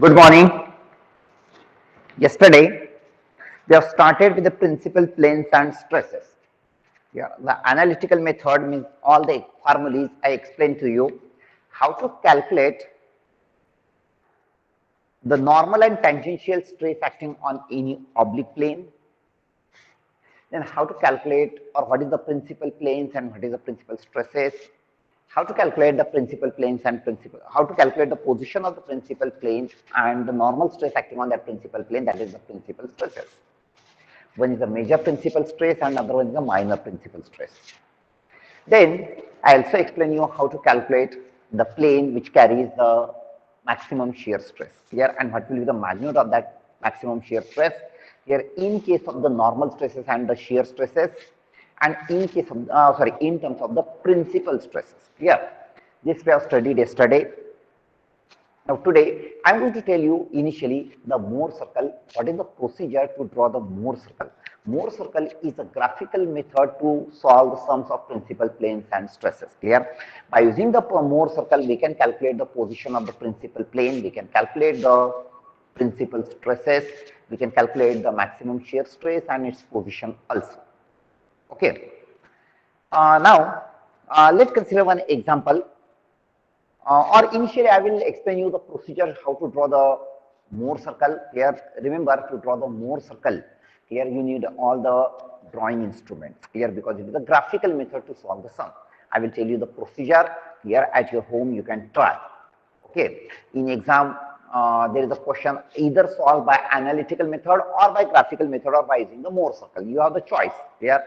Good morning. Yesterday, we have started with the principal planes and stresses. Yeah, the analytical method means all the formulas I explained to you, how to calculate the normal and tangential stress acting on any oblique plane, then how to calculate or what is the principal planes and what is the principal stresses, how to calculate the principal planes and how to calculate the position of the principal plane and the normal stress acting on that principal plane, that is the principal stresses. One is the major principal stress and another one is the minor principal stress. Then I also explain you how to calculate the plane which carries the maximum shear stress here and what will be the magnitude of that maximum shear stress here in case of the normal stresses and the shear stresses, and in case of in terms of the principal stresses. Here, this we have studied yesterday. Now today I am going to tell you initially the Mohr circle. What is the procedure to draw the Mohr circle? Mohr circle is a graphical method to solve the sums of principal planes and stresses. Clear? By using the Mohr circle, we can calculate the position of the principal plane, we can calculate the principal stresses, we can calculate the maximum shear stress and its position also. Okay. Now let's consider one example. Or initially I will explain you the procedure how to draw the Mohr circle. Here, remember, to draw the Mohr circle, here you need all the drawing instruments here because it is a graphical method to solve the sum. I will tell you the procedure here at your home, you can try. Okay, in exam there is a question either solved by analytical method or by graphical method or by using the Mohr circle. You have the choice here.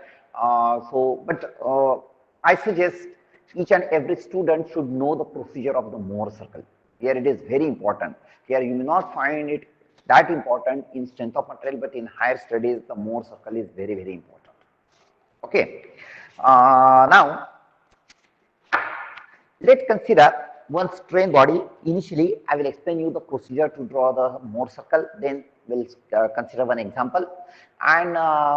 I suggest each and every student should know the procedure of the Mohr circle. Here it is very important. Here you may not find it that important in strength of material, but in higher studies, the Mohr circle is very, very important. Okay. Now, let's consider one strain body. Initially, I will explain you the procedure to draw the Mohr circle. Then we'll consider one example. And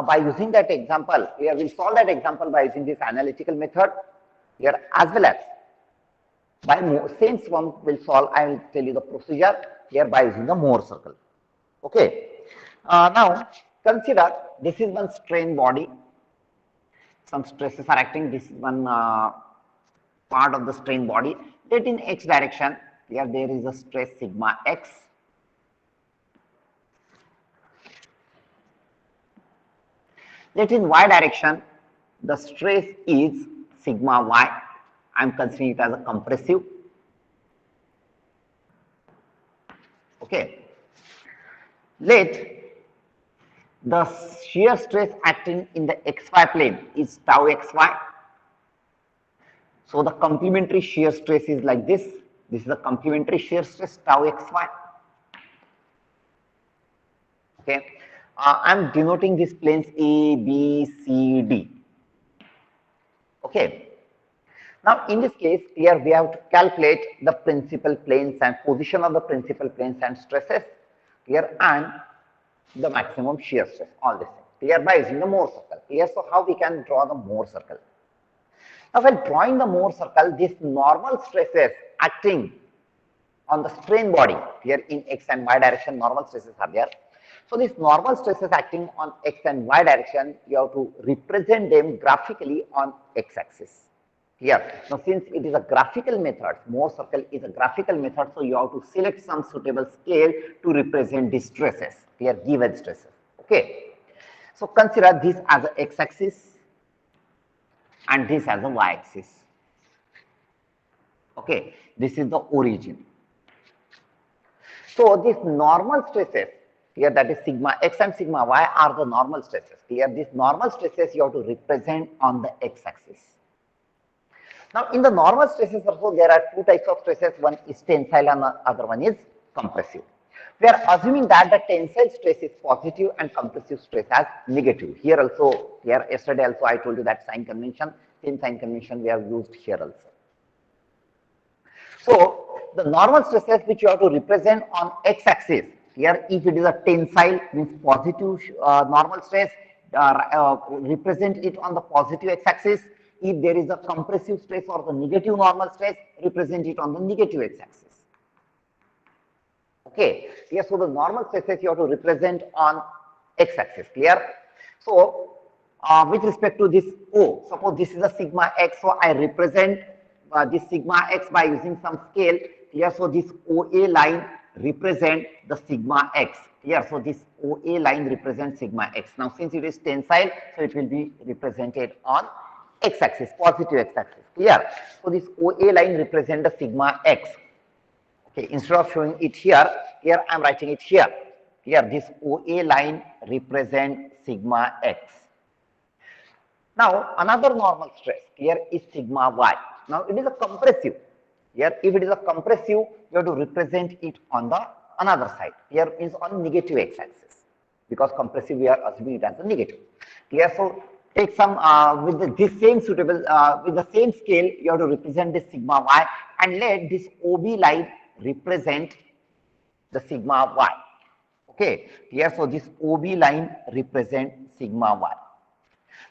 by using that example, here we'll solve that example by using this analytical method. Here as well as by since one will solve, I will tell you the procedure here by using the Mohr circle. Okay. Now consider this is one strain body. Some stresses are acting. This is one part of the strain body. That in x direction, here there is a stress sigma x. That in y direction, the stress is sigma y. I am considering it as a compressive. Okay. Let the shear stress acting in the xy plane is tau xy. So the complementary shear stress is like this. This is the complementary shear stress tau xy. Okay. I am denoting these planes A, B, C, D. Okay. Now, in this case, here we have to calculate the principal planes and position of the principal planes and stresses here and the maximum shear stress, all this thing. Here by using the Mohr circle. Here, so how we can draw the Mohr circle? Now, while drawing the Mohr circle, these normal stresses acting on the strain body, here in x and y direction, normal stresses are there. So these normal stresses acting on x and y direction, you have to represent them graphically on x-axis. Here, now since it is a graphical method, Mohr circle is a graphical method, so you have to select some suitable scale to represent these stresses, here given stresses. Okay. So consider this as a x-axis and this as a y-axis. Okay, this is the origin. So these normal stresses, here that is sigma x and sigma y are the normal stresses. Here these normal stresses you have to represent on the x-axis. Now in the normal stresses also there are two types of stresses, one is tensile and the other one is compressive. We are assuming that the tensile stress is positive and compressive stress as negative. Here also, here yesterday also I told you that sign convention, same sign convention we have used here also. So the normal stresses which you have to represent on x-axis, here if it is a tensile means positive normal stress, represent it on the positive x-axis. If there is a compressive stress or the negative normal stress, represent it on the negative x-axis. Okay, clear? So the normal stresses you have to represent on x-axis, clear? So with respect to this O, suppose this is a sigma x, so I represent this sigma x by using some scale, clear? So this OA line represent the sigma x, clear? So this OA line represents sigma x. Now since it is tensile, so it will be represented on x-axis, positive x-axis, clear? So this OA line represent the sigma x. Okay, instead of showing it here, here I am writing it here. Here this OA line represents sigma x. Now another normal stress here is sigma y. Now it is a compressive. Here if it is a compressive, you have to represent it on the another side. Here is on negative x-axis because compressive we are assuming it as a negative. Here so take some this same suitable with the same scale you have to represent this sigma y and let this OB line represent the sigma y. Okay, here so this OB line represent sigma y.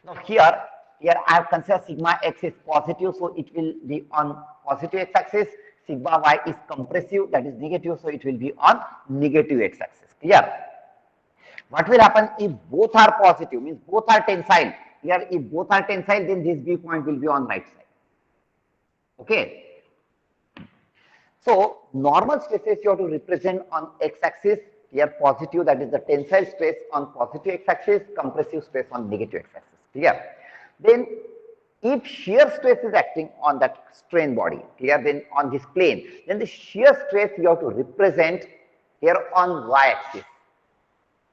Now here I have considered sigma x is positive, so it will be on positive x-axis. Sigma y is compressive, that is negative, so it will be on negative x-axis. Clear? What will happen if both are positive, means both are tensile? Here if both are tensile, then this B point will be on right side. Okay. So normal stresses you have to represent on x-axis. Here positive, that is the tensile stress on positive x-axis, compressive stress on negative x-axis. Clear? Then if shear stress is acting on that strain body, clear, then on this plane, then the shear stress you have to represent here on y-axis.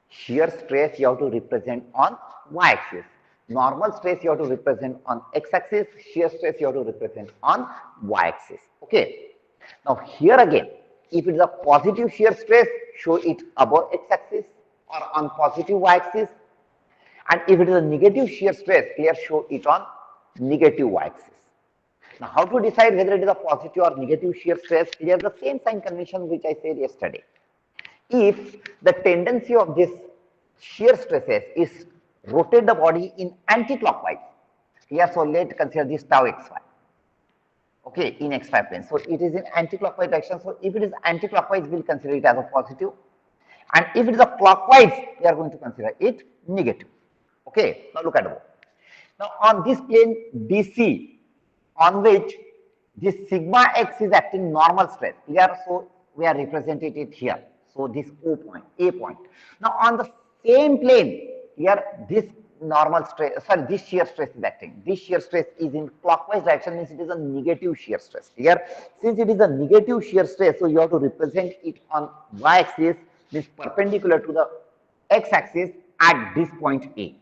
Shear stress you have to represent on y-axis. Normal stress you have to represent on x-axis. Shear stress you have to represent on y-axis. Okay. Now here again, if it is a positive shear stress, show it above x-axis or on positive y-axis. And if it is a negative shear stress, clear, show it on negative y-axis. Now how to decide whether it is a positive or negative shear stress? Clear, the same sign convention which I said yesterday. If the tendency of this shear stresses is rotate the body in anti-clockwise, clear, so let's consider this tau xy. Okay, in xy plane. So it is in anti-clockwise direction. So if it is anti-clockwise, we'll consider it as a positive. And if it is a clockwise, we are going to consider it negative. Okay, now look at it. Now on this plane BC, on which this sigma x is acting normal stress, clear? So we are representing it here. So this O point, A point. Now on the same plane, here this normal stress, sorry, this shear stress is acting. This shear stress is in clockwise direction, means it is a negative shear stress. Here, since it is a negative shear stress, so you have to represent it on y-axis, this perpendicular to the x-axis at this point A.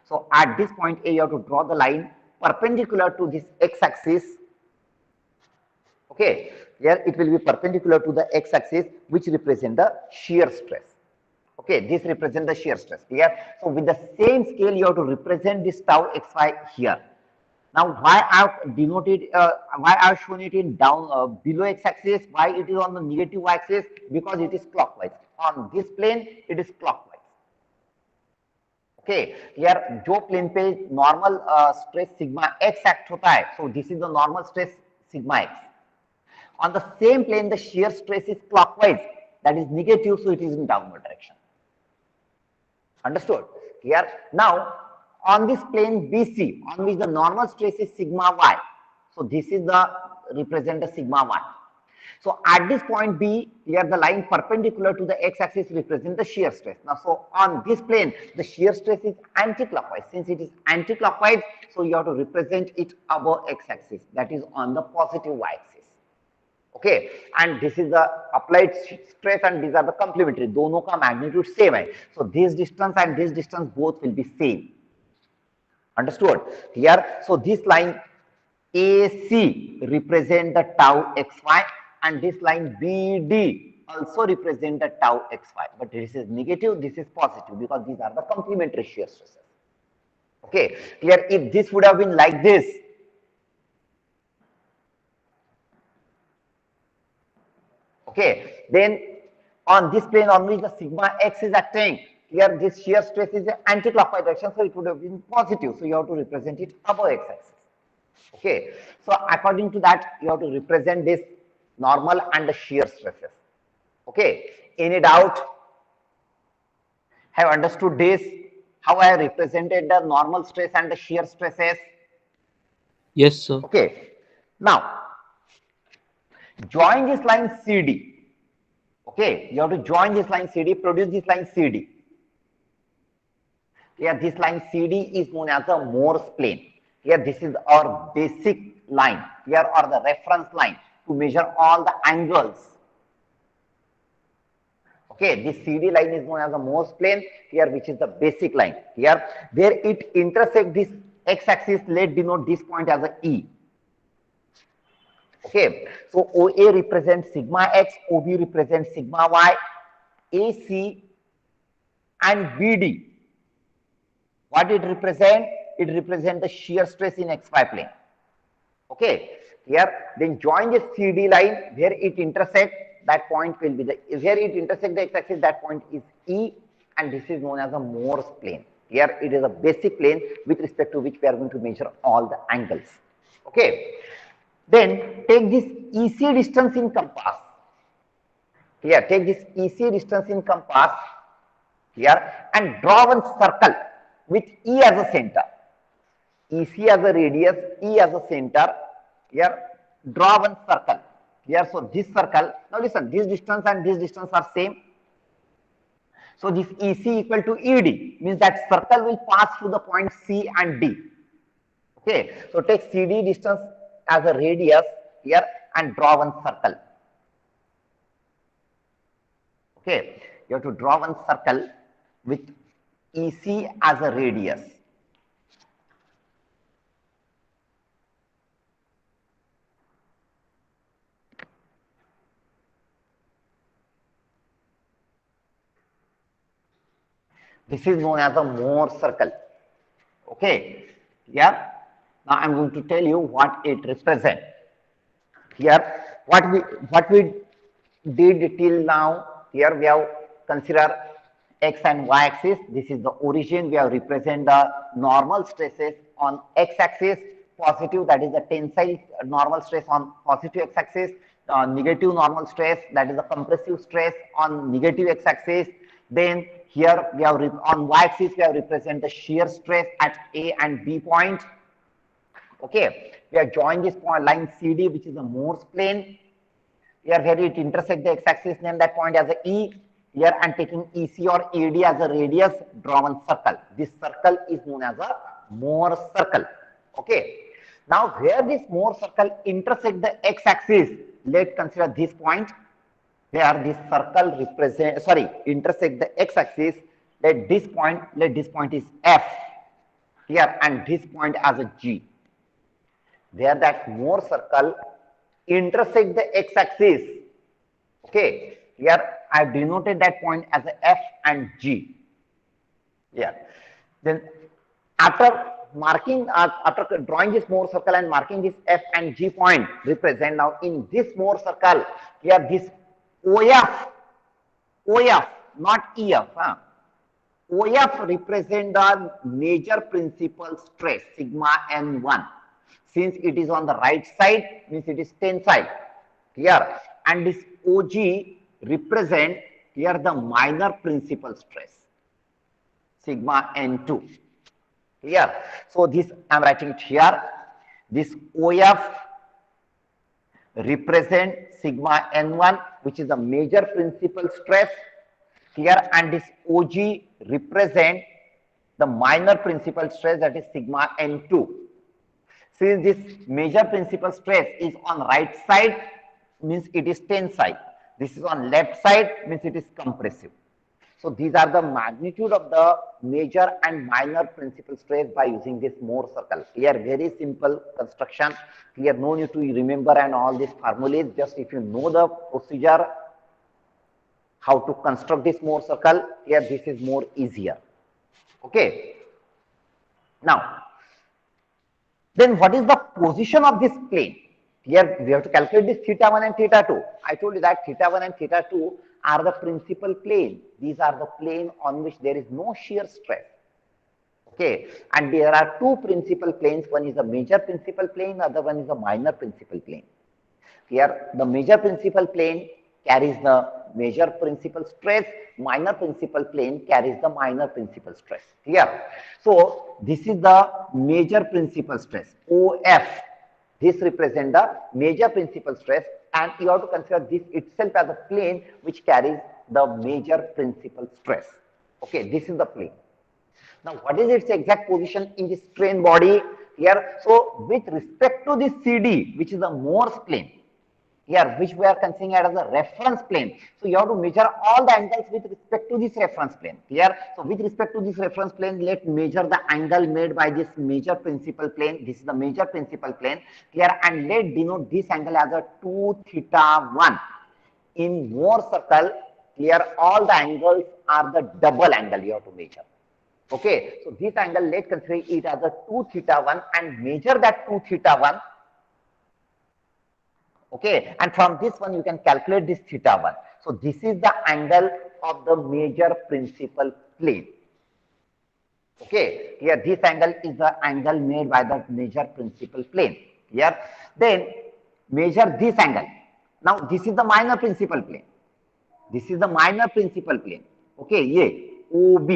So at this point A, you have to draw the line perpendicular to this x-axis. Okay, here it will be perpendicular to the x-axis, which represent the shear stress. Okay, this represents the shear stress. Clear? So with the same scale, you have to represent this tau xy here. Now, why I have denoted, why I have shown it in down below x-axis? Why it is on the negative y-axis? Because it is clockwise. On this plane, it is clockwise. Okay, here जो plane पे normal stress sigma x act होता है, so this is the normal stress sigma x. On the same plane, the shear stress is clockwise, that is negative, so it is in downward direction. Understood? Here now on this plane BC, on which the normal stress is sigma y, so this is the represent the sigma y. So at this point B, here the line perpendicular to the x-axis represents the shear stress. Now, so on this plane, the shear stress is anti-clockwise. Since it is anti-clockwise, so you have to represent it above x-axis, that is on the positive y-axis. Okay, and this is the applied stress and these are the complementary. दोनों का magnitude same है. So this distance and this distance both will be same. Understood? Here, so this line AC represent the tau xy and this line BD also represent the tau xy. But this is negative, this is positive because these are the complementary shear stresses. Okay, clear? If this would have been like this, okay, then on this plane on which the sigma x is acting, here this shear stress is anti-clockwise direction, so it would have been positive. So you have to represent it above x-axis. Okay, so according to that, you have to represent this normal and the shear stresses. Okay, any doubt? Have understood this? How I represented the normal stress and the shear stresses? Yes, sir. Okay, now join this line CD. Okay, you have to join this line CD, produce this line CD. Here, this line CD is known as the Morse plane. Here, this is our basic line. Here are the reference line to measure all the angles. Okay, this CD line is known as the Morse plane. Here, which is the basic line. Here, where it intersects this x-axis, let denote this point as a E. Okay, so OA represents sigma x, OB represents sigma y, AC and BD. What it represent? It represents the shear stress in XY plane. Okay, here then join this CD line where it intersects. That point will be the where it intersects the x-axis. That point is E, and this is known as a Morse plane. Here it is a basic plane with respect to which we are going to measure all the angles. Okay, then take this EC distance in compass. Here, take this EC distance in compass here and draw one circle with E as a center. EC as a radius, E as a center. Here, draw one circle. Here, so this circle. Now listen, this distance and this distance are same. So this EC equal to ED means that circle will pass through the point C and D. Okay, so take CD distance as a radius here and draw one circle. Okay, you have to draw one circle with EC as a radius. This is known as a Morse circle. Okay, yeah. Now I'm going to tell you what it represents. Here, what we did till now. Here we have considered x and y axis. This is the origin. We have represent the normal stresses on x axis. Positive, that is the tensile normal stress on positive x axis. Negative normal stress, that is the compressive stress on negative x axis. Then here we have on y axis we have represent the shear stress at A and B point. Okay, we have joined this point line CD, which is a Morse plane. Here where it intersects the x-axis, name that point as a E. Here I'm taking EC or AD as a radius, draw one circle. This circle is known as a Morse circle. Okay. Now where this Morse circle intersects the x-axis, let's consider this point. Where this circle represent, intersect the x-axis. Let this point is F here and this point as a G. Where that Morse circle intersect the x-axis. Okay, here I have denoted that point as a F and G. Yeah. Then after drawing this Morse circle and marking this F and G point, represent now in this Morse circle. Here this OF, not EF. OF represent the major principal stress sigma N1. Since it is on the right side, means it is tensile here, and this OG represent here the minor principal stress sigma N2 here. So this I am writing it here. This OF represent sigma N1, which is the major principal stress here, and this OG represent the minor principal stress, that is sigma N2. Since this major principal stress is on right side, means it is tensile. This is on left side, means it is compressive. So these are the magnitude of the major and minor principal stress by using this Morse circle. Here very simple construction. Here no need to remember and all these formulas. Just if you know the procedure, how to construct this Morse circle, here this is more easier. Okay. Now, then what is the position of this plane? Here we have to calculate this theta 1 and theta 2. I told you that theta 1 and theta 2 are the principal plane. These are the plane on which there is no shear stress. Okay, and there are two principal planes. One is a major principal plane, other one is a minor principal plane. Here the major principal plane carries the major principal stress, minor principal plane carries the minor principal stress. Clear? So this is the major principal stress, OF. This represents the major principal stress, and you have to consider this itself as a plane which carries the major principal stress. Okay, this is the plane. Now, what is its exact position in the strain body here? So, with respect to this CD, which is the Morse plane, here, which we are considering as a reference plane. So, you have to measure all the angles with respect to this reference plane. Here, so with respect to this reference plane, let's measure the angle made by this major principal plane. This is the major principal plane here, and let's denote this angle as a 2 theta 1. In Morse circle, here all the angles are the double angle you have to measure. Okay, so this angle, let's consider it as a 2 theta 1 and measure that 2 theta 1. Okay, and from this one you can calculate this theta 1. So this is the angle of the major principal plane. Okay, here this angle is the angle made by the major principal plane. Here, then measure this angle. Now this is the minor principal plane. This is the minor principal plane. Okay, yeah, OB.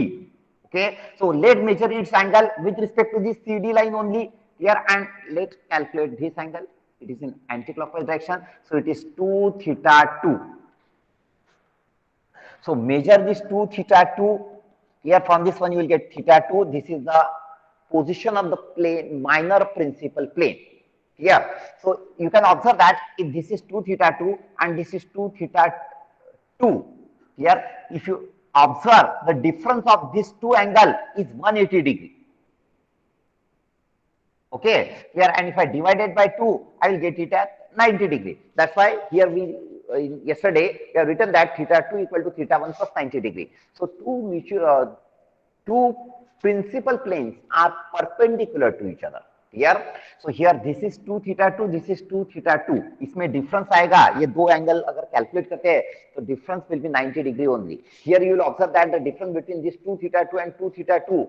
Okay, so let's measure its angle with respect to this CD line only here, and let's calculate this angle. It is in anti-clockwise direction, so it is 2 theta 2. So measure this 2 theta 2 here. From this one you will get theta 2. This is the position of the plane, minor principal plane. Here, so you can observe that if this is 2 theta 2 and this is 2 theta 2, here if you observe the difference of these two angles is 180 degree. Okay, here, and if I divide it by 2, I will get it at 90 degree. That's why here we yesterday we have written that theta 2 equal to theta 1 plus 90 degree. So two principal planes are perpendicular to each other. Here, so here this is 2 theta 2, this is 2 theta 2. इसमें difference आएगा, ये दो angle अगर calculate करते हैं तो difference will be 90 degree only. Here you will observe that the difference between this 2 theta 2 and 2 theta 2,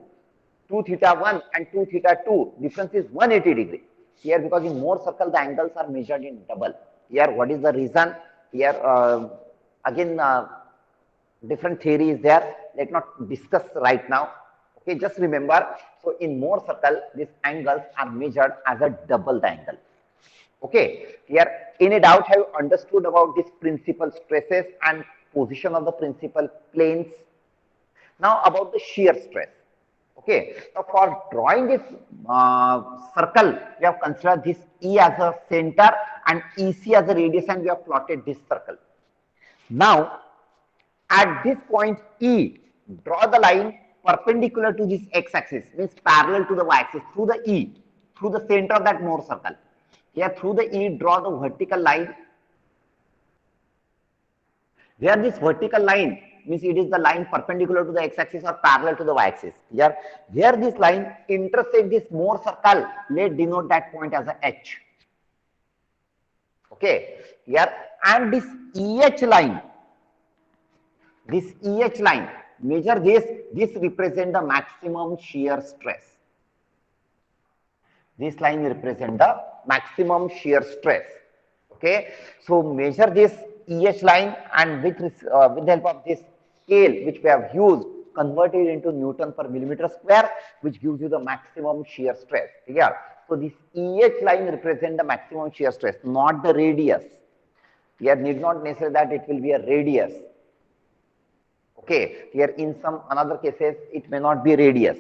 2 theta 1 and 2 theta 2, difference is 180 degree. Here, because in Morse circle the angles are measured in double. Here, what is the reason? Here again different theory is there. Let's not discuss right now. Okay, just remember, so in Morse circle, these angles are measured as a double the angle. Okay, here, any doubt have you understood about this principal stresses and position of the principal planes? Now about the shear stress. Okay, so for drawing this circle, we have considered this E as a center and EC as a radius, and we have plotted this circle. Now, at this point E, draw the line perpendicular to this x-axis, means parallel to the y-axis through the E, through the center of that Morse circle. Here through the E, draw the vertical line. Where this vertical line means it is the line perpendicular to the x-axis or parallel to the y-axis. Here, where this line intersects this Morse circle, let's denote that point as a H. Okay, here, and this EH line, measure this represent the maximum shear stress. This line represent the maximum shear stress. Okay, so measure this EH line, and with the help of this scale which we have used, convert it into Newton per millimeter square, which gives you the maximum shear stress. Yeah, so this EH line represent the maximum shear stress, not the radius. Here need not necessarily that it will be a radius. Okay, here in some another cases it may not be radius.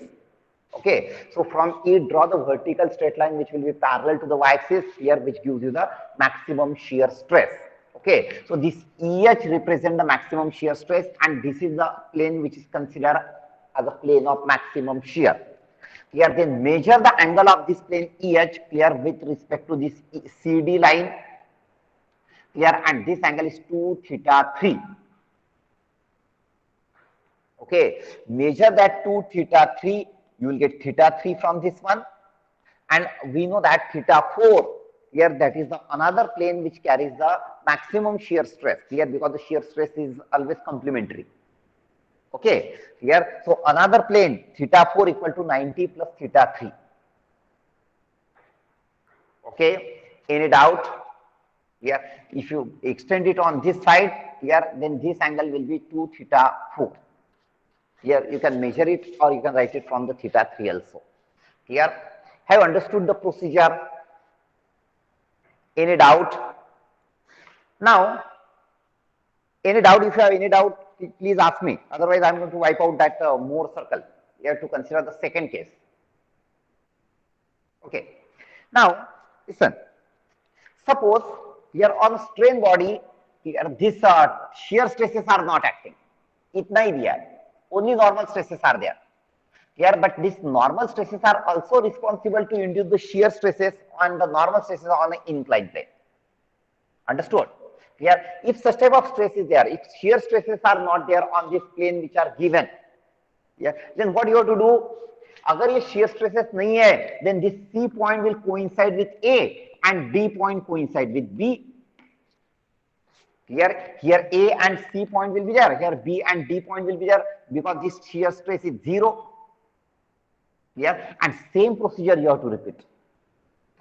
Okay, so from E, draw the vertical straight line which will be parallel to the y-axis here, which gives you the maximum shear stress. Okay, so this EH represent the maximum shear stress, and this is the plane which is considered as a plane of maximum shear. Here, then measure the angle of this plane EH here with respect to this CD line here, and this angle is 2 theta 3. Okay, measure that 2 theta 3, you will get theta 3 from this one, and we know that theta 4 here, that is the another plane which carries the maximum shear stress here, because the shear stress is always complementary. Okay, here, so another plane theta 4 equal to 90 plus theta 3. Okay, any doubt? Here, if you extend it on this side, here, then this angle will be 2 theta 4. Here, you can measure it or you can write it from the theta 3 also. Here, have understood the procedure? Any doubt? Now, any doubt? If you have any doubt, please ask me. Otherwise, I am going to wipe out that Mohr circle. You have to consider the second case. Okay. Now, listen. Suppose here on strain body, here this shear stresses are not acting. Itna hi diya hai. Only normal stresses are there. Here, but these normal stresses are also responsible to induce the shear stresses on the normal stresses on the inclined plane. Understood? Here, if such type of stress is there, if shear stresses are not there on this plane which are given, yeah, then what you have to do? अगर ये shear stresses नहीं है, then this C point will coincide with A and D point coincide with B. Here A and C point will be there. Here B and D point will be there because this shear stress is 0. Here and same procedure you have to repeat.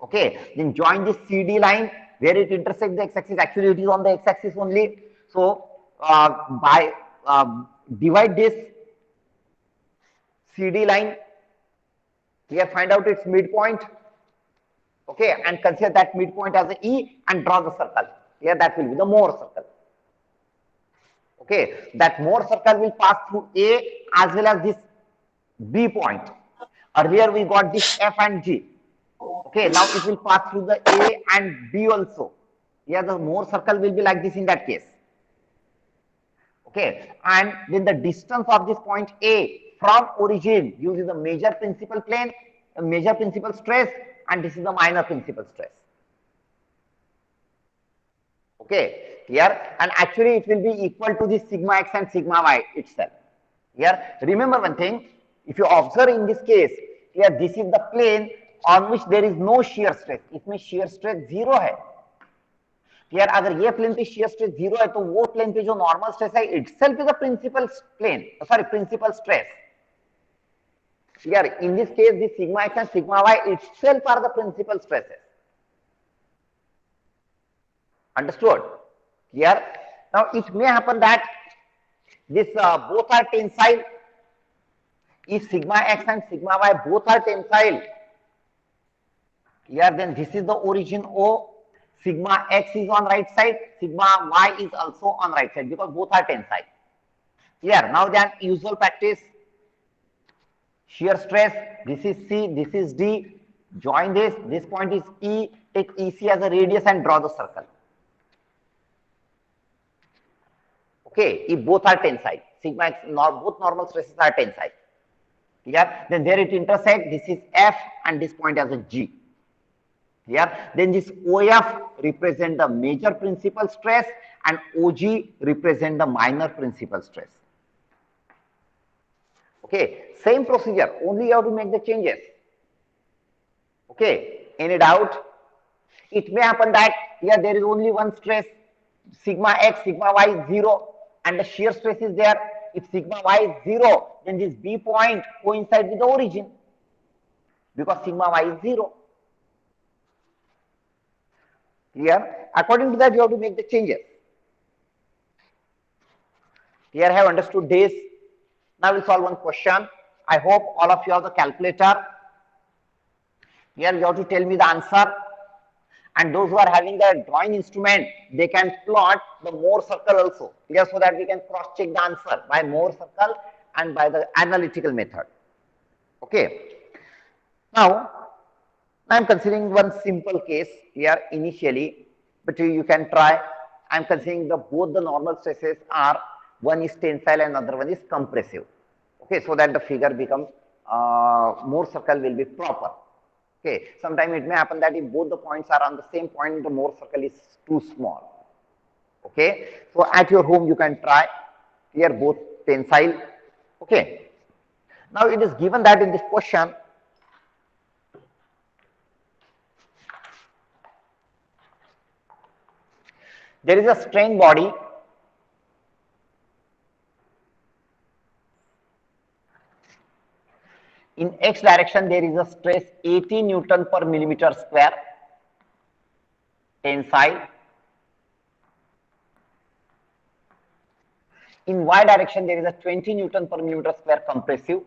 Okay, then join this CD line where it intersects the x-axis. Actually, it is on the x-axis only. So divide this CD line. Here, find out its midpoint. Okay, and consider that midpoint as a E and draw the circle. Here, that will be the Mohr circle. Okay, that Mohr circle will pass through A as well as this B point. Earlier, we got this F and G. Okay, now it will pass through the A and B also. Here, the Mohr circle will be like this in that case. Okay, and then the distance of this point A from origin uses the major principal plane, major principal stress, and this is the minor principal stress. Okay, here, and actually it will be equal to the sigma x and sigma y itself. Here, remember one thing, if you observe in this case, here this is the plane on which there is no shear stress. इसमें shear stress 0 है. यार अगर ये plane पे shear stress 0 है तो वो plane पे जो normal stress है itself is a principal plane, sorry, principal stress. Here in this case the sigma x and sigma y itself are the principal stresses. Understood? Here now it may happen that this both are tensile. If sigma x and sigma y both are tensile, here then this is the origin O. Sigma x is on right side, sigma y is also on right side because both are tensile. Here now then usual practice, shear stress, this is C, this is D, join this point is E, take EC as a radius and draw the circle. Okay, if both are tensile, sigma x, both normal stresses are tensile. Here, then there it intersects, this is F and this point as a G. Here, then this OF represent the major principal stress and OG represent the minor principal stress. Okay, same procedure, only you have to make the changes. Okay, any doubt? It may happen that here there is only one stress, sigma x, sigma y is 0 and the shear stress is there. If sigma y is 0, then this B point coincides with the origin because sigma y is 0. Here, according to that, you have to make the changes. Here, I have understood this. Now, we'll solve one question. I hope all of you have the calculator. Here, you have to tell me the answer. And those who are having the drawing instrument, they can plot the Mohr circle also. Here, so that we can cross-check the answer by Mohr circle and by the analytical method. Okay. Now, I am considering one simple case here initially, but you can try. I am considering both the normal stresses are, one is tensile and another one is compressive. Okay, so that the figure becomes, Mohr circle will be proper. Okay, sometimes it may happen that if both the points are on the same point, the Mohr circle is too small. Okay, so at your home you can try. Here both tensile. Okay, now it is given that in this question, there is a strain body in x direction. There is a stress 80 Newton per millimeter square tensile, In y direction, there is a 20 Newton per millimeter square compressive.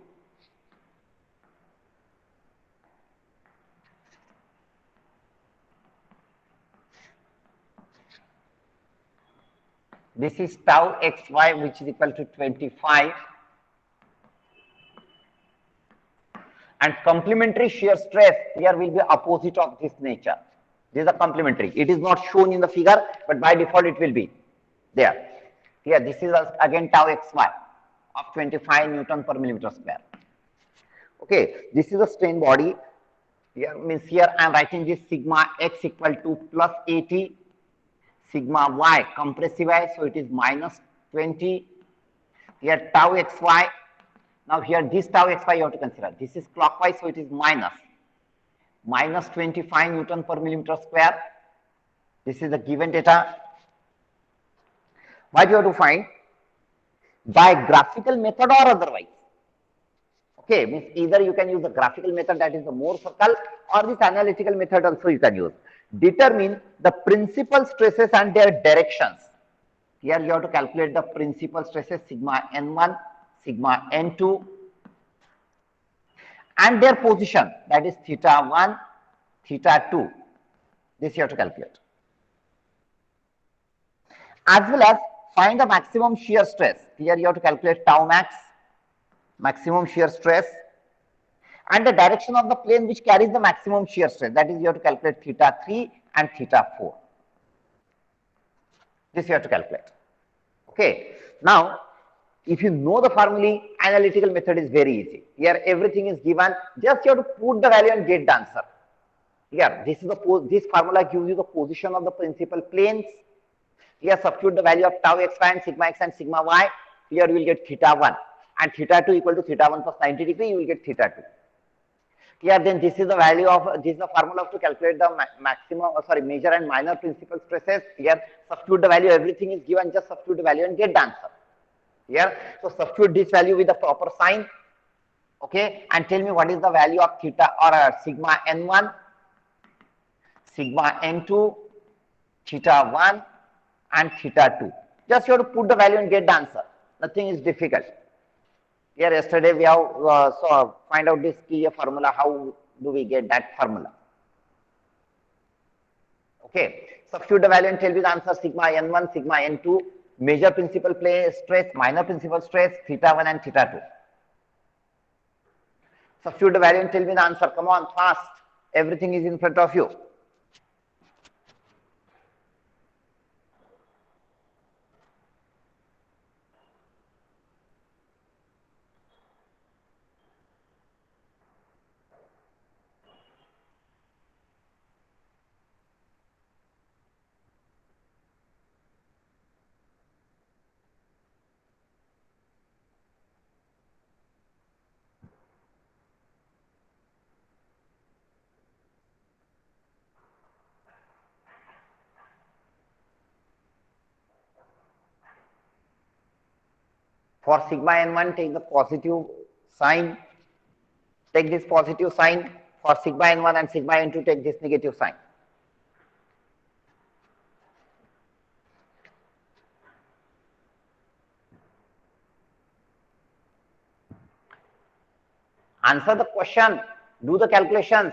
This is tau xy, which is equal to 25. And complementary shear stress here will be opposite of this nature. This is a complementary. It is not shown in the figure, but by default it will be there. Here, this is again tau xy of 25 Newton per millimeter square. Okay, this is a strain body. Here means here I am writing this sigma x equal to plus 80, sigma y compressive y, so it is minus 20. Here tau xy. Now here this tau xy you have to consider. This is clockwise, so it is minus 25 Newton per millimeter square. This is the given data. What you have to find? By graphical method or otherwise. Okay, means either you can use the graphical method, that is the Mohr circle, or this analytical method also you can use. Determine the principal stresses and their directions. Here you have to calculate the principal stresses sigma n1, sigma n2, and their position, that is theta 1, theta 2. This you have to calculate. As well as find the maximum shear stress. Here you have to calculate tau max, maximum shear stress, and the direction of the plane which carries the maximum shear stress. That is, you have to calculate theta 3 and theta 4. This you have to calculate. Okay. Now, if you know the formulae, analytical method is very easy. Here everything is given. Just you have to put the value and get the answer. Here, this formula gives you the position of the principal planes. Here substitute the value of tau xy and sigma y. Here you will get theta 1 and theta 2 equal to theta 1 plus 90 degree. You will get theta 2. Here then this is the value of, this is the formula to calculate the major and minor principal stresses. Here substitute the value, everything is given, just substitute the value and get the answer. Here, so substitute this value with the proper sign. Okay, and tell me what is the value of theta or sigma n1, sigma n2, theta 1 and theta 2. Just you have to put the value and get the answer. Nothing is difficult. Here yesterday we have find out this key formula. How do we get that formula? Okay, substitute the value and tell me the answer. Sigma n1, sigma n2, major principal plane stress, minor principal stress, theta 1 and theta 2. Substitute the value and tell me the answer. Come on, fast. Everything is in front of you. For sigma n1, take the positive sign. Take this positive sign. For sigma n1 and sigma n2, take this negative sign. Answer the question. Do the calculations.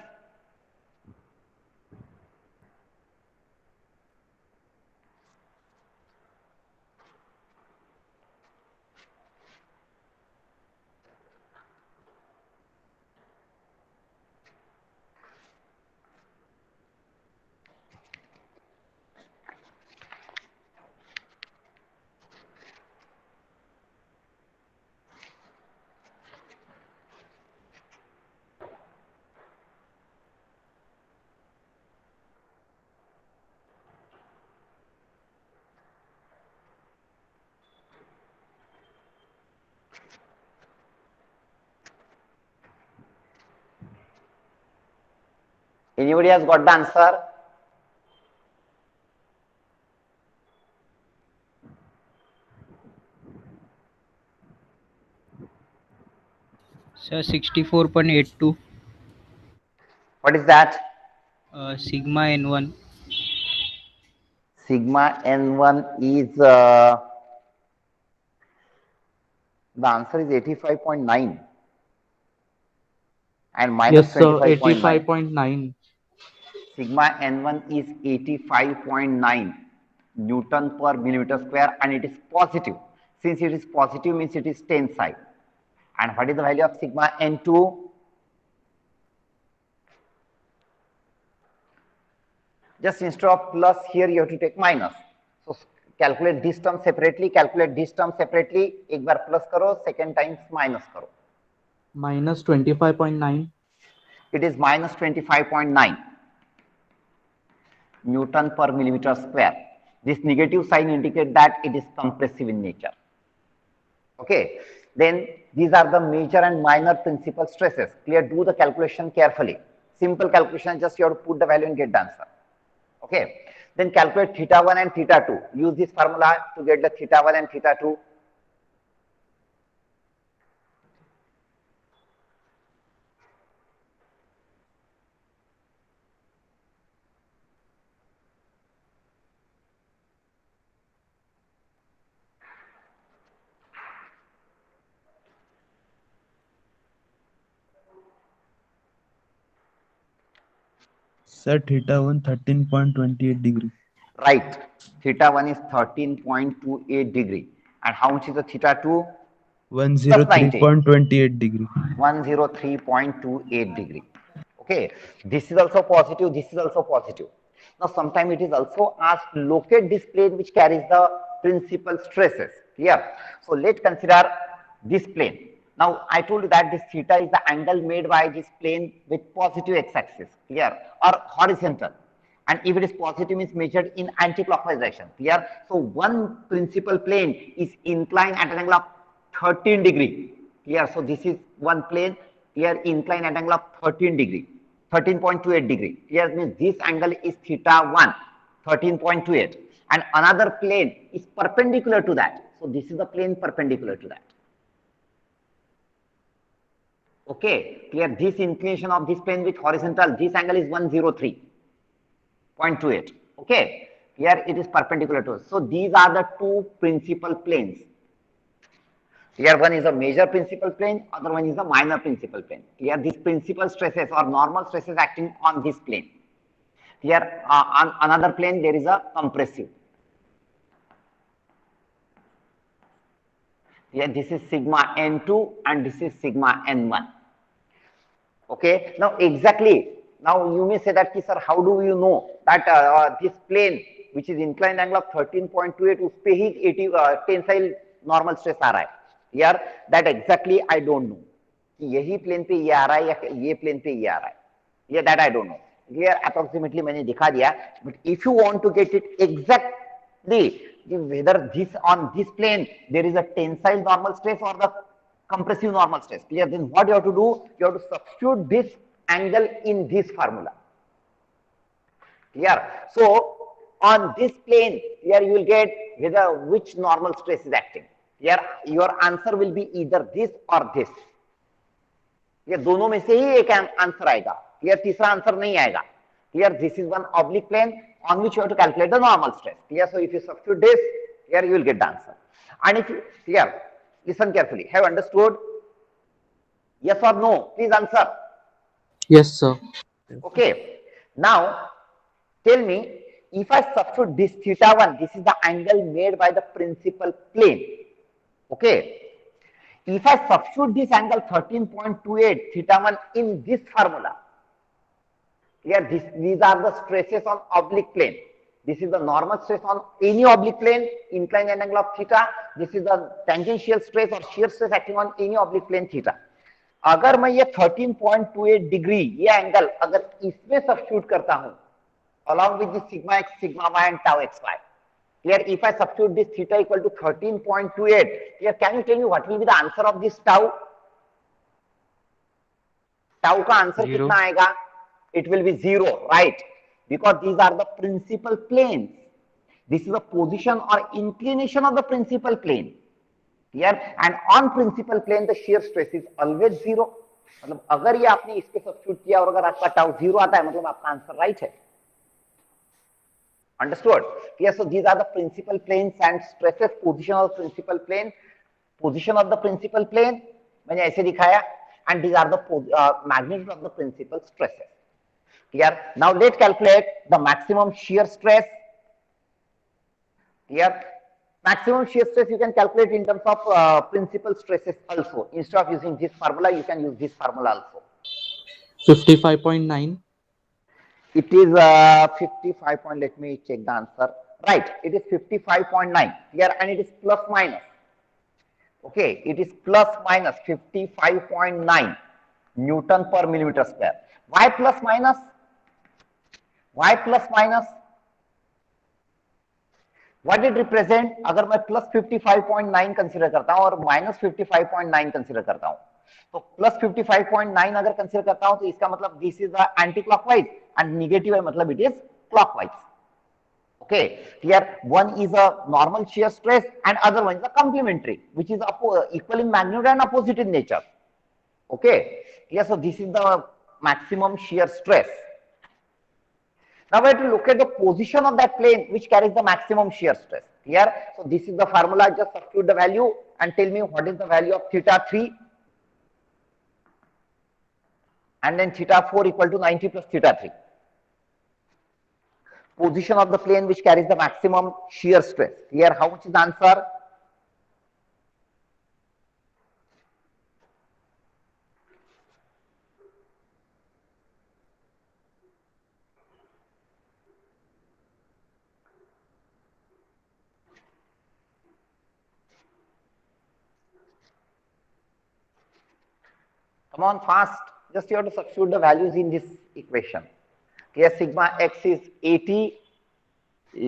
Anybody has got the answer? Sir, 64.82. What is that? Sigma n1. Sigma n1 is The answer is 85.9 and Yes, minus sir. 25.9. 85.9. Sigma N1 is 85.9 Newton per millimeter square and it is positive. Since it is positive means it is tensile. And what is the value of sigma N2? Just instead of plus here you have to take minus. So calculate this term separately, calculate this term separately. एक बार plus करो, second times minus करो. Minus 25.9. It is minus 25.9 Newton per millimeter square. This negative sign indicates that it is compressive in nature. Okay. Then these are the major and minor principal stresses. Clear? Do the calculation carefully. Simple calculation, just you have to put the value and get the answer. Okay. Then calculate theta 1 and theta 2. Use this formula to get the theta 1 and theta 2. Sir, theta 1 13.28 degree. Right. Theta 1 is 13.28 degree. And how much is the theta 2? 103.28 degree. 103.28 degree. Okay. This is also positive. This is also positive. Now, sometimes it is also asked locate this plane which carries the principal stresses. Clear? So, let's consider this plane. Now, I told you that this theta is the angle made by this plane with positive x-axis. Clear? Or horizontal. And if it is positive, means measured in anti-clockwise direction. Clear? So, one principal plane is inclined at an angle of 13 degree. Clear? So, this is one plane. Clear? Inclined at an angle of 13 degree. 13.28 degree. Here means this angle is theta 1, 13.28. And another plane is perpendicular to that. So, this is the plane perpendicular to that. Okay. Clear? This inclination of this plane with horizontal, this angle is 103.28. Okay. Here it is perpendicular to us. So, these are the two principal planes. Here one is a major principal plane, other one is a minor principal plane. Here these principal stresses or normal stresses acting on this plane. Here on another plane there is a compressive. Here this is sigma N2 and this is sigma N1. Okay. Now exactly, now you may say that, sir, how do you know that this plane which is inclined angle of 13.28 उस पे ही 80 tensile normal stress आ रहा है. यार that exactly I don't no कि यही plane पे ये आ रहा है या ये प्लेन पे ये आ रहा है. ये that I don't know. Clear? Approximately मैंने दिखा दिया. But if you want to get it exactly whether this on this plane there is a tensile normal stress or the compressive normal stress. Clear? Then what you have to do? You have to substitute this angle in this formula. Clear? So on this plane here you will get whether which normal stress is acting. Here your answer will be either this or this. ये दोनों में से ही एक answer आएगा. Clear? तीसरा answer नहीं आएगा. Clear? This is one oblique plane on which you have to calculate the normal stress. Clear? So if you substitute this, here you will get the answer. And if you, clear, listen carefully. Have understood? Yes or no? Please answer. Yes, sir. Okay. Now tell me, if I substitute this theta 1, this is the angle made by the principal plane. Okay. If I substitute this angle 13.28 theta 1 in this formula, here these are the stresses on oblique plane. This is the normal stress on any oblique plane, inclined angle of theta. This is the tangential stress or shear stress acting on any oblique plane theta. अगर मैं ये 13.28 degree ये angle अगर इसमें substitute करता हूं along with this sigma x, sigma y and tau xy. Here if I substitute this theta equal to 13.28, here can you tell me what will be the answer of this tau? Tau का answer कितना आएगा? It will be 0, right? Because these are the principal planes. This is the position or inclination of the principal plane. Here and on principal plane the shear stress is always 0. मतलब अगर ये आपने इस पे substitute किया और अगर आपका टाउ 0 आता है मतलब आपका आंसर राइट है. Understood? Yes. So these are the principal planes and stresses position of the principal plane position of the principal plane मैंने ऐसे दिखाया, and these are the magnitude of the principal stresses. Clear? Now let's calculate the maximum shear stress. Clear? Maximum shear stress you can calculate in terms of principal stresses also. Instead of using this formula, you can use this formula also. 55.9. It is 55 point, let me check the answer. Right, it is 55.9. Clear? And it is plus minus. Okay, it is plus minus 55.9 Newton per millimeter square. Why plus minus? Why plus minus? What it represent? अगर मैं plus 55.9 consider करता हूं और minus 55.9 consider करता हूं, तो plus 55.9 अगर consider करता हूं तो इसका मतलब this is the anti-clockwise and negative है मतलब it is clockwise. Okay, here one is a normal shear stress and other one is a complementary, which is equal in magnitude and opposite in nature. Okay, here so this is the maximum shear stress. Now we have to look at the position of that plane which carries the maximum shear stress. Here, so this is the formula. Just substitute the value and tell me what is the value of theta 3, and then theta 4 equal to 90 plus theta 3. Position of the plane which carries the maximum shear stress. Here, how much is the answer? Come on, fast. Just you have to substitute the values in this equation. Here sigma x is 80,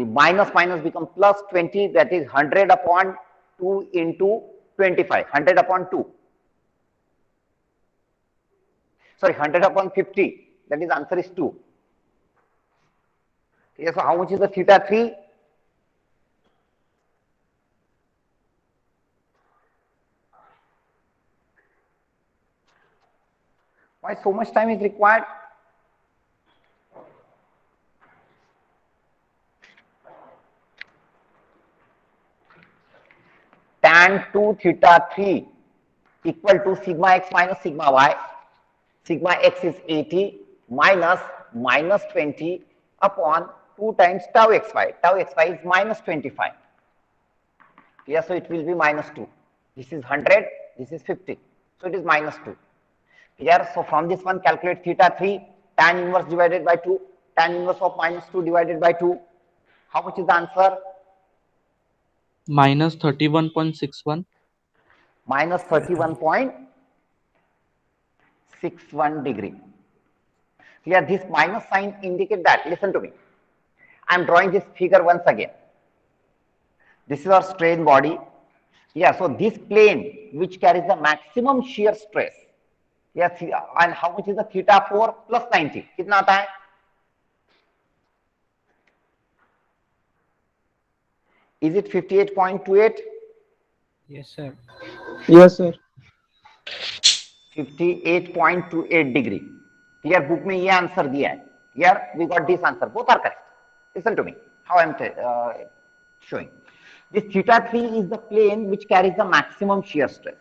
minus minus become plus 20, that is 100 upon 2 into 25, 100 upon 2. Sorry, 100 upon 50, that is answer is 2. Okay, so how much is the theta 3? Why so much time is required? Tan 2 theta 3 equal to sigma x minus sigma y. Sigma x is 80 minus minus 20 upon 2 times tau xy. Tau xy is minus 25. Yes, so it will be minus 2. This is 100, this is 50. So it is minus 2. Here, so from this one calculate theta 3, tan inverse divided by 2, tan inverse of minus 2 divided by 2. How much is the answer? Minus 31.61. Minus 31.61 degree. Here, this minus sign indicate that, listen to me. I am drawing this figure once again. This is our strain body. Yeah, so this plane which carries the maximum shear stress. Yes, and how much is the theta 4 plus 90? कितना आता है? Is it 58.28? Yes, sir. Yes, sir. 58.28 degree. Here book में ये answer दिया है. Here we got this answer. Both are correct. Listen to me. How I am showing. This theta 3 is the plane which carries the maximum shear stress.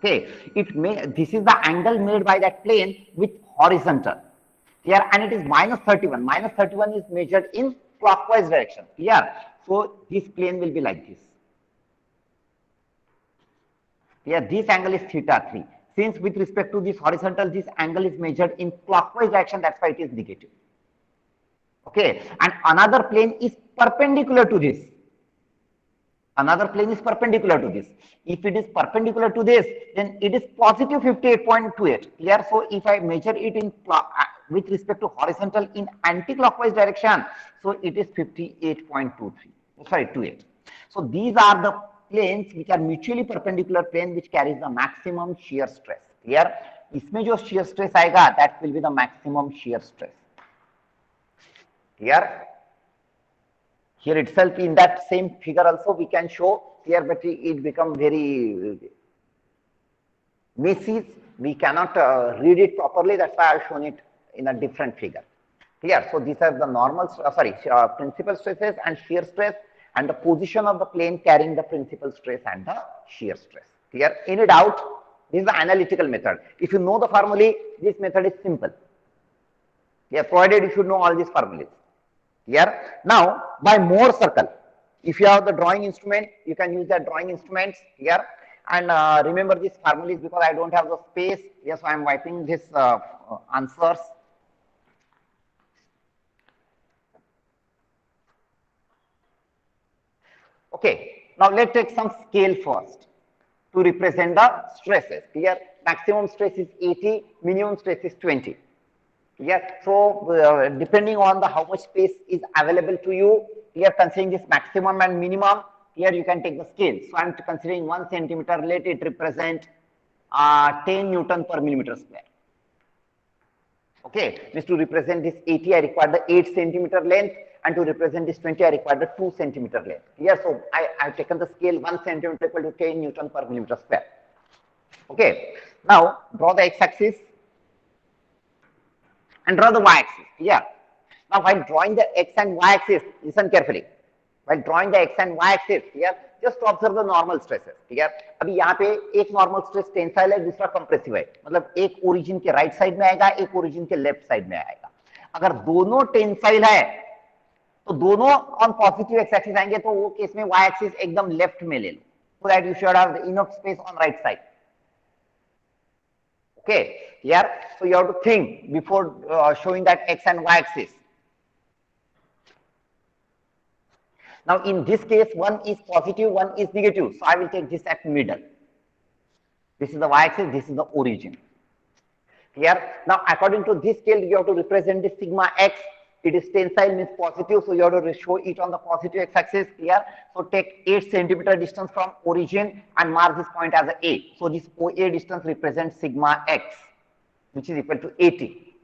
Okay, this is the angle made by that plane with horizontal. Here, and it is minus 31. Minus 31 is measured in clockwise direction. Here, so this plane will be like this. Here, this angle is theta 3. Since with respect to this horizontal, this angle is measured in clockwise direction, that's why it is negative. Okay, and another plane is perpendicular to this. Another plane is perpendicular to this. If it is perpendicular to this, then it is positive 58.28. Clear? So if I measure it in with respect to horizontal in anti-clockwise direction, so it is 58.23. Sorry, 28. So these are the planes which are mutually perpendicular plane which carries the maximum shear stress. Clear? इसमें जो shear stress आएगा, that will be the maximum shear stress. Clear? Here itself in that same figure also we can show here, but it become very messy. We cannot read it properly. That's why I've shown it in a different figure. Clear? So these are the normal, principal stresses and shear stress, and the position of the plane carrying the principal stress and the shear stress. Clear? Any doubt? This is the analytical method. If you know the formulae, this method is simple. Yeah, provided you should know all these formulas. Here, now by Mohr circle, if you have the drawing instrument, you can use that drawing instruments here. And remember these formulas because I don't have the space. Yes, so I am wiping this answers. Okay, now let's take some scale first to represent the stresses. Here, maximum stress is 80, minimum stress is 20. Yeah, so depending on the how much space is available to you, here considering this maximum and minimum, here you can take the scale. So I'm considering 1 centimeter, let it represent 10 Newton per millimeter square. Okay, just to represent this 80, I require the 8 centimeter length, and to represent this 20, I require the 2 centimeter length. Here, so I have taken the scale 1 centimeter equal to 10 Newton per millimeter square. Okay, now draw the x-axis and draw the y-axis. Yeah. Now, while drawing the x and y-axis, listen carefully. While drawing the x and y-axis, here, just observe the normal stresses. ठीक है? अभी यहाँ पे एक normal stress tensile है, दूसरा compressive है. मतलब एक origin के right side में आएगा, एक origin के left side में आएगा. अगर दोनों tensile है, तो दोनों on positive x-axis आएंगे, तो वो केस में y-axis एकदम left में ले लो. So that you should have enough space on right side. Okay, here, so you have to think before showing that x and y axis. Now, in this case, one is positive, one is negative. So I will take this at middle. This is the y axis, this is the origin. Here, now according to this scale, you have to represent the sigma x. It is tensile, means positive, so you have to show it on the positive x-axis here. So take 8 centimeter distance from origin and mark this point as a. So this OA distance represents sigma x, which is equal to 80.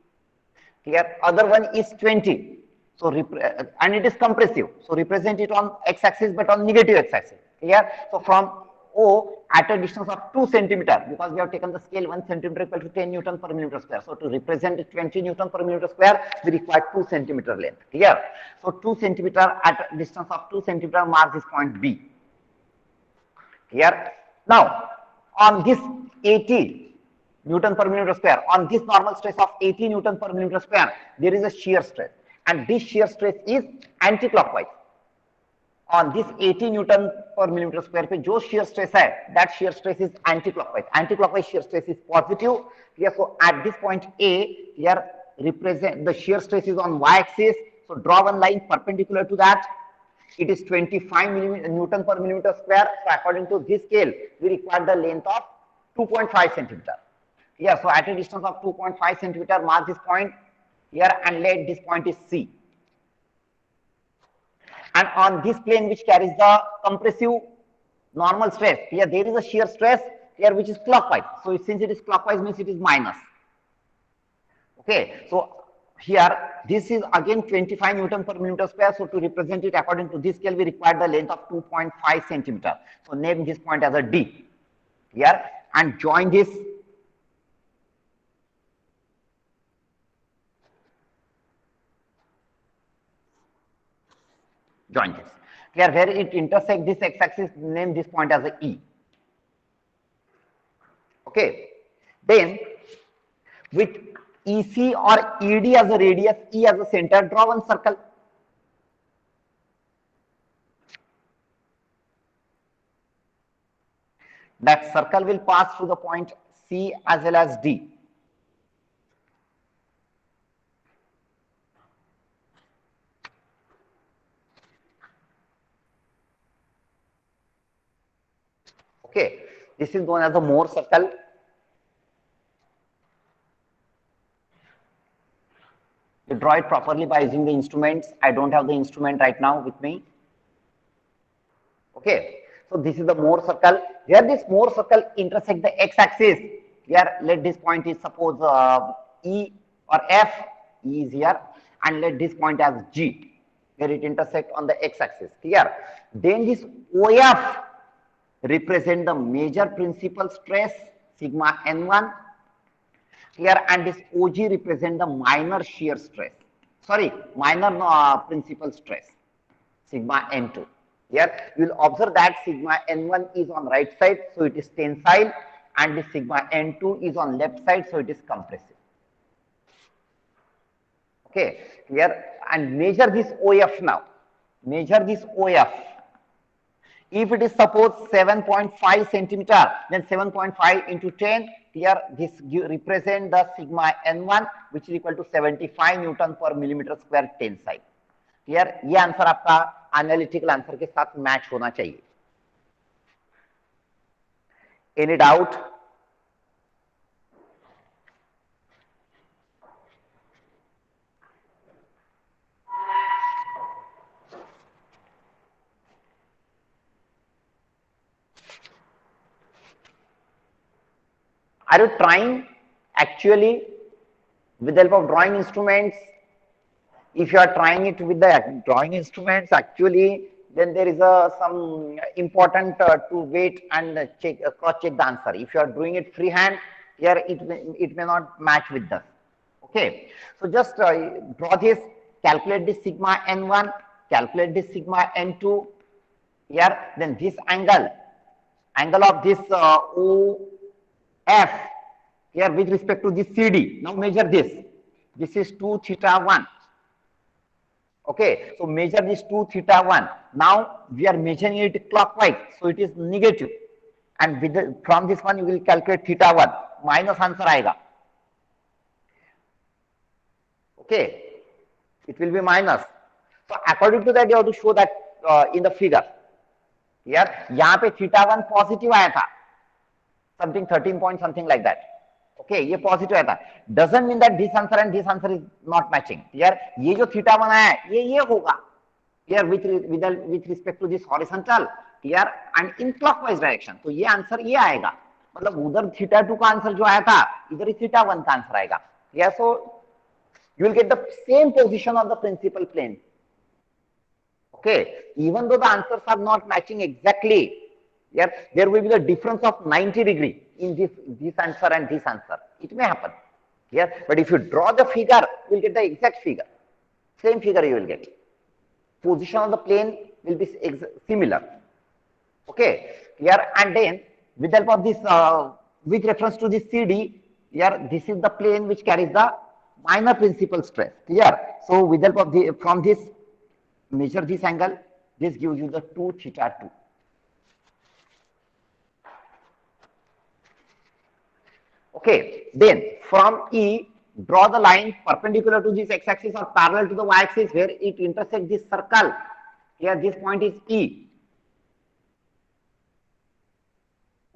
Here, other one is 20. So and it is compressive. So represent it on x-axis, but on negative x-axis. Here, so from O at a distance of 2 centimeter, because we have taken the scale 1 centimeter equal to 10 Newton per millimeter square. So to represent 20 Newton per millimeter square, we require 2 centimeter length. Here, so 2 centimeter at a distance of 2 centimeter, mark this point B. Here, now on this 80 Newton per millimeter square, on this normal stress of 80 Newton per millimeter square, there is a shear stress, and this shear stress is anti-clockwise. On this 80 Newton per millimeter square पे जो shear stress है, that shear stress is anti-clockwise. Anti-clockwise shear stress is positive. Here, so at this point A, here represent the shear stress is on y-axis. So draw one line perpendicular to that. It is 25 Newton per millimeter square. So according to this scale, we require the length of 2.5 centimeter. Here, so at a distance of 2.5 centimeter, mark this point here and let this point is C. And on this plane which carries the compressive normal stress, here there is a shear stress here which is clockwise. So since it is clockwise means it is minus. Okay, so here this is again 25 Newton per millimeter square. So to represent it according to this scale, we require the length of 2.5 centimeter. So name this point as a D here and join this. Join this. Here, where it intersects this x-axis, name this point as a E. Okay. Then, with EC or ED as a radius, E as a center, draw one circle. That circle will pass through the point C as well as D. Okay, this is known as the Mohr circle. You draw it properly by using the instruments. I don't have the instrument right now with me. Okay, so this is the Mohr circle. Here this Mohr circle intersects the x-axis. Here let this point is suppose E or F, E is here, and let this point as G, where it intersects on the x-axis. Here, then this OF represent the major principal stress sigma n1 here, and this OG represent the minor shear stress, sorry, minor principal stress sigma n2. Here you will observe that sigma n1 is on right side, so it is tensile, and the sigma n2 is on left side, so it is compressive. Okay, here, and measure this OF now. Measure this OF. If it is suppose 7.5 centimeter, then 7.5 into 10. Here this represent the sigma n1, which is equal to 75 Newton per millimeter square tensile. Here ये answer आपका analytical answer के साथ match होना चाहिए. Any doubt? Are you trying actually with the help of drawing instruments? If you are trying it with the drawing instruments, actually, then there is some important to wait and check, cross check the answer. If you are doing it freehand, here it may not match with this. Okay, so just draw this, calculate this sigma n1, calculate this sigma n2. Here, then this angle of this OF here with respect to this CD. Now measure this. This is 2 theta 1. Okay, so measure this 2 theta 1. Now we are measuring it clockwise, so it is negative. And with from this one you will calculate theta 1. Minus answer आएगा. Okay, it will be minus. So according to that you have to show that in the figure. Here, यहाँ पे theta 1 positive आया था. Something 13 point something like that. Okay, ये positive आया था. Doesn't mean that this answer and this answer is not matching. Here, ये जो theta 1 आया है, ये होगा. Here with respect to this horizontal, here and in clockwise direction. तो ये आंसर ये आएगा. मतलब उधर theta 2 का आंसर जो आया था, इधर ही theta 1 का आंसर आएगा. Yeah, so you will get the same position of the principal plane. Okay, even though the answers are not matching exactly, yes, there will be the difference of 90 degree in this answer and this answer. It may happen. Yes, but if you draw the figure, you will get the exact figure. Same figure you will get. Position of the plane will be similar. Okay, here and then with the help of this, with reference to this CD, here this is the plane which carries the minor principal stress. Clear? So with the help of from this, measure this angle. This gives you the 2 theta 2. Okay, then from E, draw the line perpendicular to this x-axis or parallel to the y-axis where it intersects this circle. Here this point is E.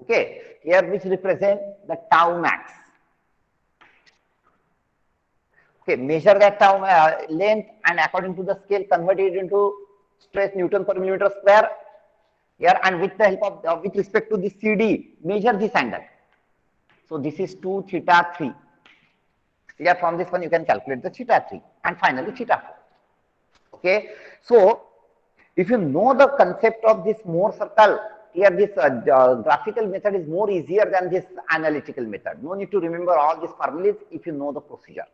Okay, here which represent the tau max. Okay, measure that tau length and according to the scale convert it into stress Newton per millimeter square. Here and with the help of with respect to the CD, measure this angle. So this is 2 theta 3. Here from this one you can calculate the theta 3 and finally theta 4. Okay, so if you know the concept of this Mohr circle, here this graphical method is more easier than this analytical method. No need to remember all these formulas if you know the procedure.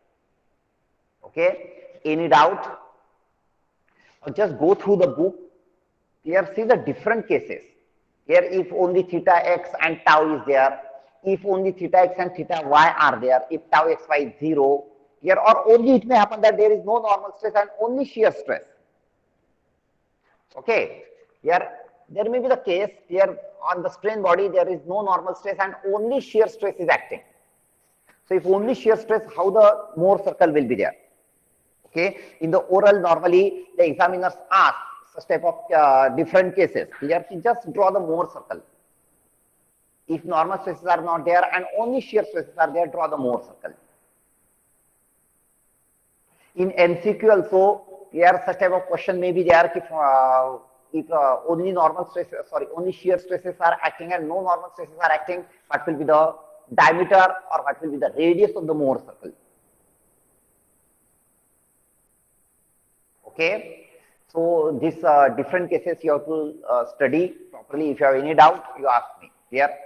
Okay, any doubt? Or just go through the book. Here see the different cases. Here if only theta x and tau is there, if only theta x and theta y are there, if tau xy is 0, here or only it may happen that there is no normal stress and only shear stress. Okay, here there may be the case here on the strain body there is no normal stress and only shear stress is acting. So if only shear stress, how the Mohr circle will be there? Okay, in the oral normally the examiners ask such type of different cases. Here just draw the Mohr circle. If normal stresses are not there and only shear stresses are there, draw the Mohr circle. In MCQ also, here such type of question may be there if only normal stresses, only shear stresses are acting and no normal stresses are acting, what will be the diameter or what will be the radius of the Mohr circle? Okay, so these different cases you have to study properly. If you have any doubt, you ask me. Here.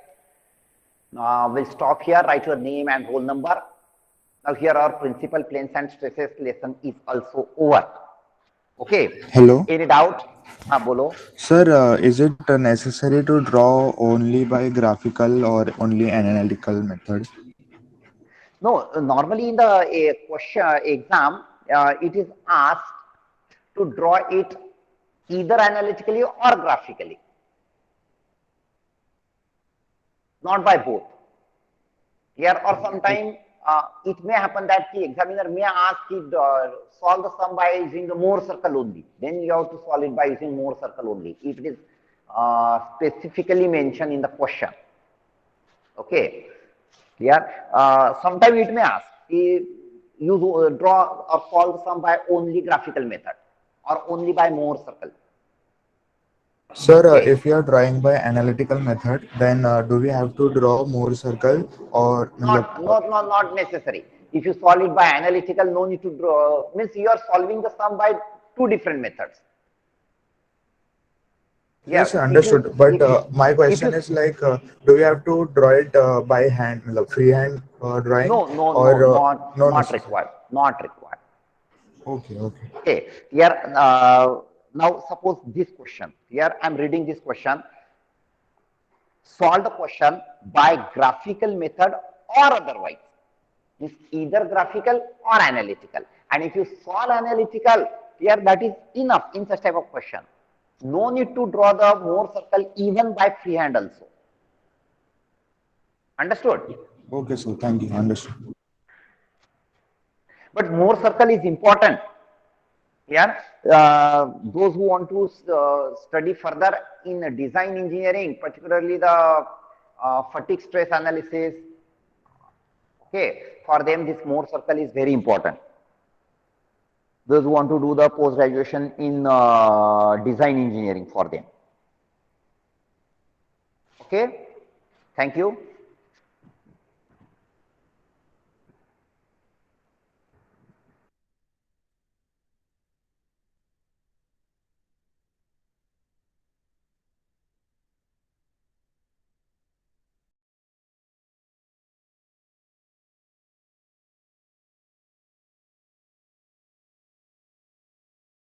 We'll stop here, write your name and roll number. Now here our principal planes and stresses lesson is also over. Okay. Hello, Any doubt? Bolo. sir. Is it necessary to draw only by graphical or only analytical method? No, normally in the question exam, it is asked to draw it either analytically or graphically, not by both. Here or sometime it may happen that the examiner may ask you solve the sum by using the Mohr circle only. Then you have to solve it by using Mohr circle only if it is specifically mentioned in the question. Okay. Here, sometime it may ask you draw or solve the sum by only graphical method or only by Mohr circle. Sir, Okay. if you are drawing by analytical method, then do we have to draw more circle or Not necessary. If you solve it by analytical, no need to draw. Means you are solving the sum by two different methods. Yeah. yes, understood. But my If question you is like, do we have to draw it by hand, like freehand drawing, or no not necessary? required. Not required. Okay, okay. Okay. Here now suppose this question. Here I am reading this question. Solve the question by graphical method or otherwise. Is either graphical or analytical. And if you solve analytical, here that is enough in such type of question. No need to draw the Mohr circle even by freehand also. Understood? Okay, sir. Thank you. Understood. But Mohr circle is important. Here, those who want to study further in design engineering, particularly the fatigue stress analysis, okay, for them this Mohr circle is very important. Those who want to do the post graduation in design engineering for them. Okay, thank you.